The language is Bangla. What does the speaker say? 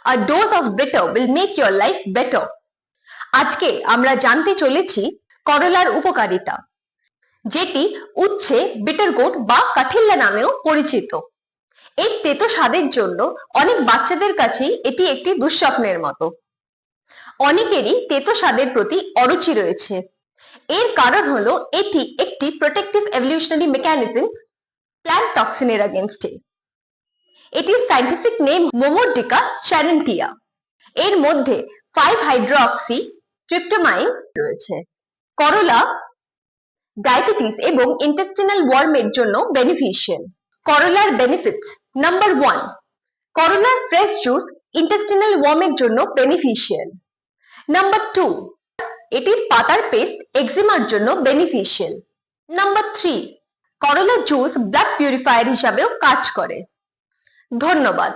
A dose of bitter will make your life better. আজকে আমরা জানতে চলেছি করলার উপকারিতা, যেটি উচ্ছে, বিটার গোট বা কাঠিল্যা নামেও পরিচিত। এর তেতো স্বাদের জন্য অনেক বাচ্চাদের কাছেই এটি একটি দুঃস্বপ্নের মতো। অনেকেরই তেতো স্বাদের প্রতি অরুচি রয়েছে। এর কারণ হলো এটি একটি প্রোটেক্টিভ এভলিউশনারি মেকানিজম প্ল্যান্ট টক্সিনের এগেইনস্টে। এটির সায়েন্টিফিক নেম মোমোডিকা শ্যারেন্টিয়া। এর মধ্যে 5-হাইড্রোক্সি ট্রিপ্টোমাইন রয়েছে। করলা ডায়াবেটিস এবং ইন্টেস্টিনাল ওয়ার্মের জন্য বেনিফিশিয়াল। করলার বেনিফিটস। নাম্বার 1, করলার ফ্রেশ জুস ইন্টেস্টিনাল ওয়ার্মের জন্য বেনিফিশিয়াল। নাম্বার 2, এটির পাতার পেস্ট এক্সিমার জন্য বেনিফিশিয়াল। নাম্বার 3, করলা জুস ব্লাড পিউরিফায়ার হিসাবেও কাজ করে। ধন্যবাদ।